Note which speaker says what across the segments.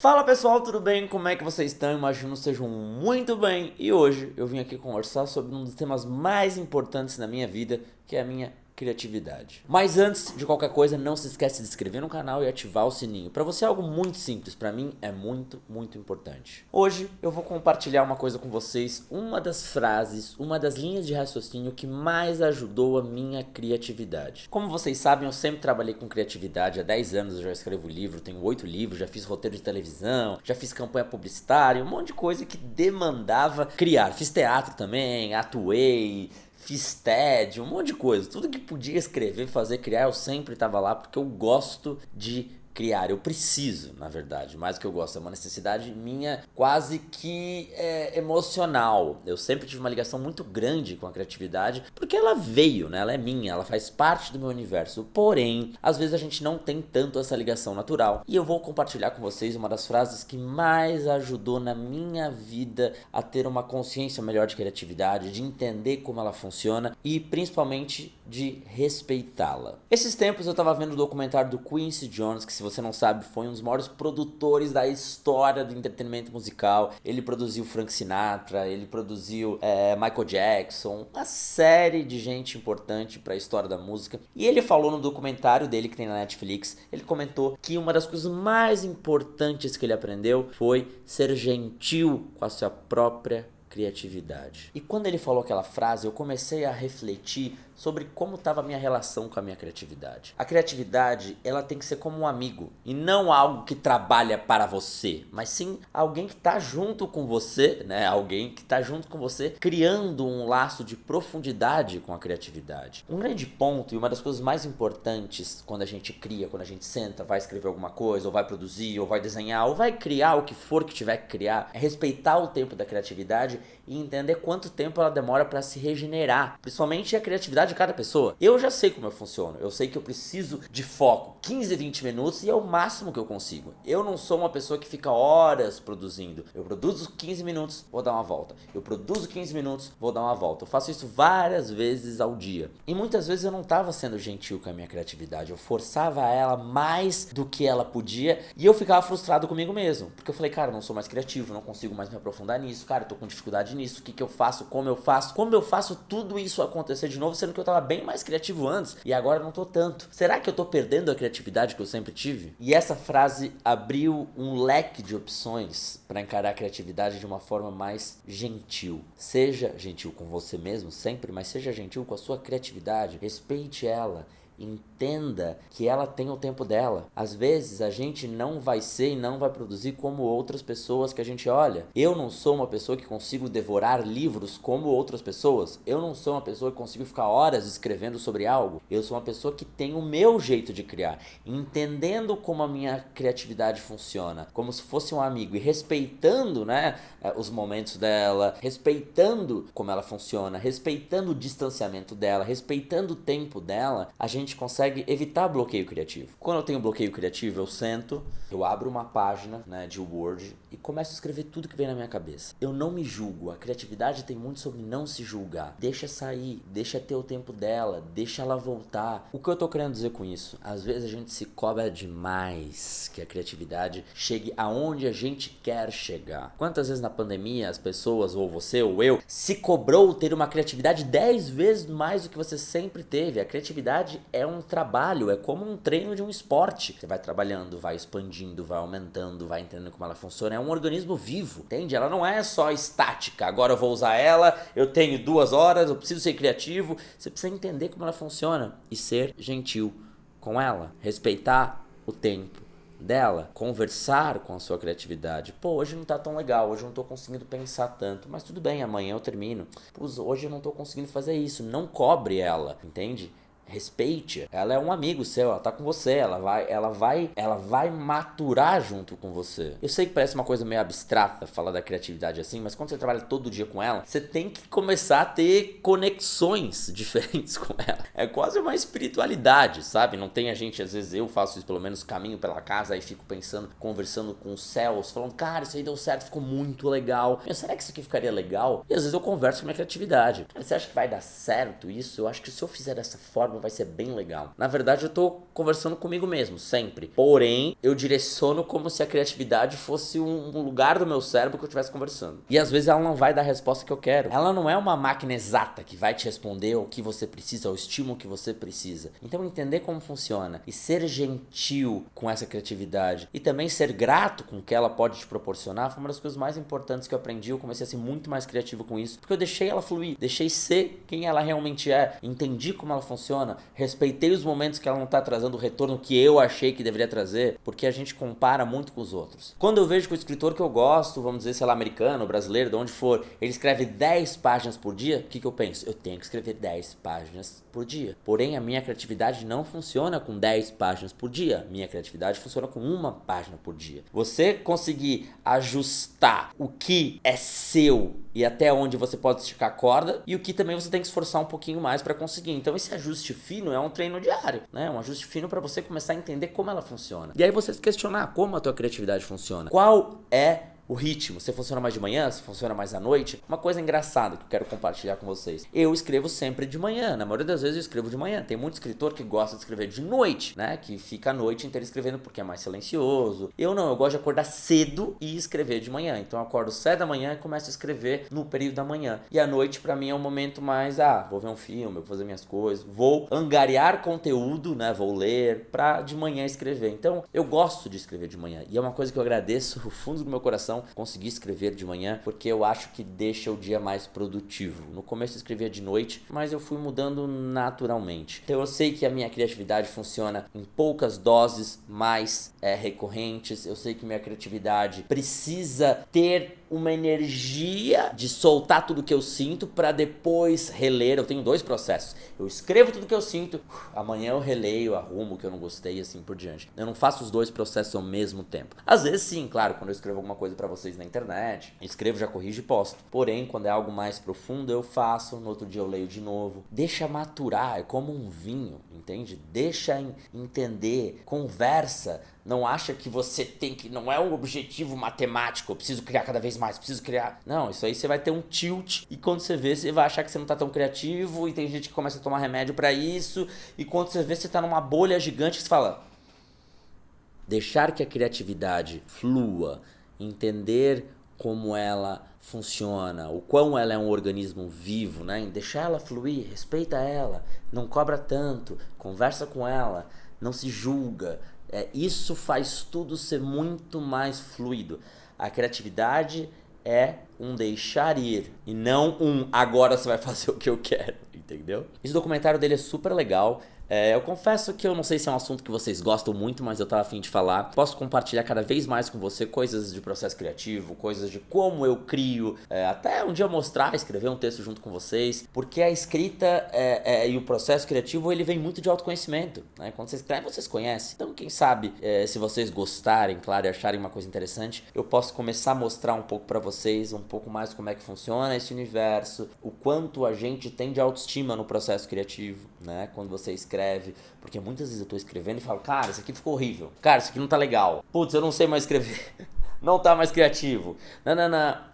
Speaker 1: Fala pessoal, tudo bem? Como é que vocês estão? Imagino que estejam muito bem. E hoje eu vim aqui conversar sobre um dos temas mais importantes na minha vida, que é a minha criatividade. Mas antes de qualquer coisa, não se esquece de se inscrever no canal e ativar o sininho. Para você é algo muito simples, para mim é muito importante. Hoje eu vou compartilhar uma coisa com vocês, uma das frases, uma das linhas de raciocínio que mais ajudou a minha criatividade. Como vocês sabem, eu sempre trabalhei com criatividade, há 10 anos eu já escrevo livro, tenho 8 livros, já fiz roteiro de televisão, já fiz campanha publicitária, um monte de coisa que demandava criar. Fiz teatro também, atuei, fiz TED, um monte de coisa. Tudo que podia escrever, fazer, criar, eu sempre estava lá porque eu gosto de criar. Eu preciso, na verdade, mais do que eu gosto. É uma necessidade minha quase que emocional. Eu sempre tive uma ligação muito grande com a criatividade porque ela veio, né? Ela é minha, ela faz parte do meu universo. Porém, às vezes a gente não tem tanto essa ligação natural. E eu vou compartilhar com vocês uma das frases que mais ajudou na minha vida a ter uma consciência melhor de criatividade, de entender como ela funciona e principalmente de respeitá-la. Esses tempos eu tava vendo o documentário do Quincy Jones, que se você não sabe foi um dos maiores produtores da história do entretenimento musical. Ele produziu Frank Sinatra, ele produziu Michael Jackson, uma série de gente importante para a história da música. E ele falou no documentário dele que tem na Netflix, ele comentou que uma das coisas mais importantes que ele aprendeu foi ser gentil com a sua própria criatividade. E quando ele falou aquela frase, eu comecei a refletir sobre como estava a minha relação com a minha criatividade. A criatividade, ela tem que ser como um amigo, e não algo que trabalha para você, mas sim alguém que está junto com você, né? Alguém que está junto com você, criando um laço de profundidade com a criatividade. Um grande ponto, e uma das coisas mais importantes quando a gente cria, quando a gente senta, vai escrever alguma coisa, ou vai produzir, ou vai desenhar, ou vai criar o que for que tiver que criar, é respeitar o tempo da criatividade e entender quanto tempo ela demora para se regenerar, principalmente a criatividade de cada pessoa. Eu já sei como eu funciono, eu sei que eu preciso de foco, 15, 20 minutos e é o máximo que eu consigo. Eu não sou uma pessoa que fica horas produzindo. Eu produzo 15 minutos, vou dar uma volta. Eu produzo 15 minutos, vou dar uma volta. Eu faço isso várias vezes ao dia. E muitas vezes eu não estava sendo gentil com a minha criatividade. Eu forçava ela mais do que ela podia e eu ficava frustrado comigo mesmo. Porque eu falei, cara, eu não sou mais criativo, não consigo mais me aprofundar nisso. Cara, eu tô com dificuldade nisso. O que eu faço? Como eu faço tudo isso acontecer de novo, sendo que eu tava bem mais criativo antes e agora eu não tô tanto. Será que eu tô perdendo a criatividade que eu sempre tive? E essa frase abriu um leque de opções para encarar a criatividade de uma forma mais gentil. Seja gentil com você mesmo sempre, mas seja gentil com a sua criatividade. Respeite ela. Entenda que ela tem o tempo dela. Às vezes a gente não vai ser e não vai produzir como outras pessoas que a gente olha. Eu não sou uma pessoa que consigo devorar livros como outras pessoas. Eu não sou uma pessoa que consigo ficar horas escrevendo sobre algo. Eu sou uma pessoa que tem o meu jeito de criar, entendendo como a minha criatividade funciona, como se fosse um amigo e respeitando, né, os momentos dela, respeitando como ela funciona, respeitando o distanciamento dela, respeitando o tempo dela, a gente consegue evitar bloqueio criativo. Quando eu tenho bloqueio criativo, eu sento, eu abro uma página, né, de Word e começo a escrever tudo que vem na minha cabeça. Eu não me julgo. A criatividade tem muito sobre não se julgar. Deixa sair, deixa ter o tempo dela, deixa ela voltar. O que eu tô querendo dizer com isso? Às vezes a gente se cobra demais que a criatividade chegue aonde a gente quer chegar. Quantas vezes na pandemia as pessoas, ou você ou eu, se cobrou ter uma criatividade 10 vezes mais do que você sempre teve? A criatividade é um trabalho, é como um treino de um esporte. Você vai trabalhando, vai expandindo, vai aumentando, vai entendendo como ela funciona. É um organismo vivo, entende? Ela não é só estática. Agora eu vou usar ela, eu tenho 2 horas, eu preciso ser criativo. Você precisa entender como ela funciona e ser gentil com ela. Respeitar o tempo dela, conversar com a sua criatividade. Pô, hoje não tá tão legal, hoje eu não tô conseguindo pensar tanto, mas tudo bem, amanhã eu termino. Pô, hoje eu não tô conseguindo fazer isso. Não cobre ela, entende? Respeite, ela é um amigo seu, ela tá com você, ela vai maturar junto com você. Eu sei que parece uma coisa meio abstrata falar da criatividade assim, mas quando você trabalha todo dia com ela, você tem que começar a ter conexões diferentes com ela. É quase uma espiritualidade, sabe? Não tem a gente, às vezes eu faço isso, pelo menos caminho pela casa, aí fico pensando, conversando com os céus, falando, cara, isso aí deu certo, ficou muito legal. Será que isso aqui ficaria legal? E às vezes eu converso com a minha criatividade. Cara, você acha que vai dar certo isso? Eu acho que se eu fizer dessa forma, algo vai ser bem legal. Na verdade, eu tô conversando comigo mesmo, sempre. Porém, eu direciono como se a criatividade fosse um lugar do meu cérebro que eu estivesse conversando. E às vezes ela não vai dar a resposta que eu quero. Ela não é uma máquina exata que vai te responder o que você precisa, o estímulo que você precisa. Então, entender como funciona e ser gentil com essa criatividade e também ser grato com o que ela pode te proporcionar foi uma das coisas mais importantes que eu aprendi. Eu comecei a ser muito mais criativo com isso, porque eu deixei ela fluir, deixei ser quem ela realmente é, entendi como ela funciona, respeitei os momentos que ela não tá trazendo o retorno que eu achei que deveria trazer, porque a gente compara muito com os outros. Quando eu vejo que o escritor que eu gosto, vamos dizer, sei lá, americano, brasileiro, de onde for, ele escreve 10 páginas por dia, o que eu penso? Eu tenho que escrever 10 páginas por dia. Porém, a minha criatividade não funciona com 10 páginas por dia. Minha criatividade funciona com uma página por dia. Você conseguir ajustar o que é seu e até onde você pode esticar a corda e o que também você tem que esforçar um pouquinho mais para conseguir. Então esse ajuste fino é um treino diário, né? Um ajuste fino para você começar a entender como ela funciona. E aí você se questionar como a tua criatividade funciona. Qual é o ritmo? Você funciona mais de manhã? Você funciona mais à noite? Uma coisa engraçada que eu quero compartilhar com vocês. Eu escrevo sempre de manhã. Na maioria das vezes eu escrevo de manhã. Tem muito escritor que gosta de escrever de noite, né? Que fica a noite inteira escrevendo porque é mais silencioso. Eu não. Eu gosto de acordar cedo e escrever de manhã. Então eu acordo 7 da manhã e começo a escrever no período da manhã. E à noite pra mim é um momento mais, vou ver um filme, vou fazer minhas coisas, vou angariar conteúdo, né? Vou ler pra de manhã escrever. Então eu gosto de escrever de manhã. E é uma coisa que eu agradeço do fundo do meu coração conseguir escrever de manhã, porque eu acho que deixa o dia mais produtivo. No começo eu escrevia de noite, mas eu fui mudando naturalmente. Então eu sei que a minha criatividade funciona em poucas doses mais recorrentes. Eu sei que minha criatividade precisa ter uma energia de soltar tudo que eu sinto para depois reler. Eu tenho 2 processos. Eu escrevo tudo que eu sinto, amanhã eu releio, arrumo o que eu não gostei e assim por diante. Eu não faço os 2 processos ao mesmo tempo. Às vezes sim, claro, quando eu escrevo alguma coisa para vocês na internet, escrevo, já corrijo e posto. Porém, quando é algo mais profundo, eu faço, no outro dia eu leio de novo. Deixa maturar, é como um vinho, entende? Deixa entender, conversa. Não acha que você tem que... Não é um objetivo matemático, eu preciso criar cada vez mais, preciso criar... Não, isso aí você vai ter um tilt e quando você vê, você vai achar que você não tá tão criativo e tem gente que começa a tomar remédio pra isso e quando você vê, você tá numa bolha gigante que você fala... Deixar que a criatividade flua, entender como ela funciona, o quão ela é um organismo vivo, né? Deixar ela fluir, respeita ela, não cobra tanto, conversa com ela, não se julga... isso faz tudo ser muito mais fluido. A criatividade é um deixar ir e não um agora você vai fazer o que eu quero, entendeu? Esse documentário dele é super legal. Eu confesso que eu não sei se é um assunto que vocês gostam muito, mas eu tava a fim de falar. Posso compartilhar cada vez mais com você coisas de processo criativo, coisas de como eu crio, até um dia mostrar, escrever um texto junto com vocês, porque a escrita e o processo criativo, ele vem muito de autoconhecimento, né? Quando você escreve, você se conhece. Então, quem sabe, se vocês gostarem, claro, e acharem uma coisa interessante, eu posso começar a mostrar um pouco pra vocês, um pouco mais como é que funciona esse universo, o quanto a gente tem de autoestima no processo criativo, né? Quando você escreve, porque muitas vezes eu tô escrevendo e falo, cara, isso aqui ficou horrível, cara, isso aqui não tá legal, putz, eu não sei mais escrever, não tá mais criativo,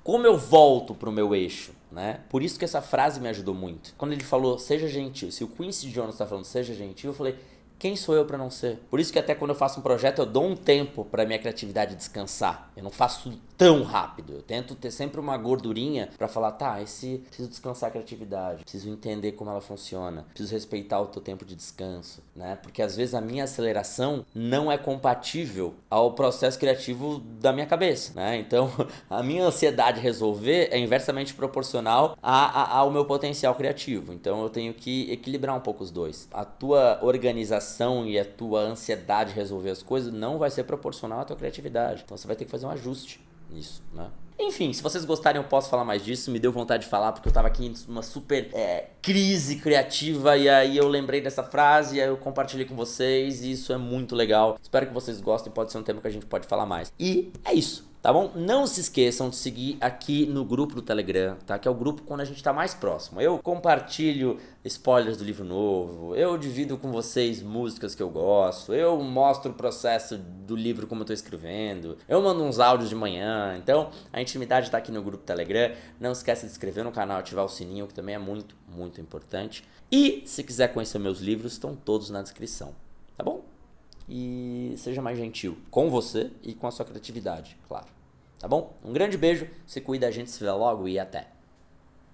Speaker 1: como eu volto pro meu eixo, né? Por isso que essa frase me ajudou muito. Quando ele falou, seja gentil, se o Quincy Jones tá falando seja gentil, eu falei, quem sou eu pra não ser? Por isso que até quando eu faço um projeto, eu dou um tempo pra minha criatividade descansar. Eu não faço tão rápido. Eu tento ter sempre uma gordurinha pra falar, preciso descansar a criatividade, preciso entender como ela funciona, preciso respeitar o teu tempo de descanso, né? Porque às vezes a minha aceleração não é compatível ao processo criativo da minha cabeça, né? Então, a minha ansiedade de resolver é inversamente proporcional ao meu potencial criativo. Então, eu tenho que equilibrar um pouco os dois. A tua organização e a tua ansiedade de resolver as coisas não vai ser proporcional à tua criatividade. Então, você vai ter que fazer um ajuste nisso, né? Enfim, se vocês gostarem eu posso falar mais disso, me deu vontade de falar porque eu tava aqui numa super crise criativa e aí eu lembrei dessa frase e aí eu compartilhei com vocês e isso é muito legal. Espero que vocês gostem, pode ser um tema que a gente pode falar mais. E é isso. Tá bom? Não se esqueçam de seguir aqui no grupo do Telegram, tá? Que é o grupo quando a gente tá mais próximo. Eu compartilho spoilers do livro novo, eu divido com vocês músicas que eu gosto, eu mostro o processo do livro como eu tô escrevendo, eu mando uns áudios de manhã. Então, a intimidade tá aqui no grupo Telegram. Não esquece de se inscrever no canal, ativar o sininho, que também é muito, muito importante. E se quiser conhecer meus livros, estão todos na descrição, tá bom? E seja mais gentil com você e com a sua criatividade, claro. Tá bom? Um grande beijo, se cuida, a gente se vê logo e até!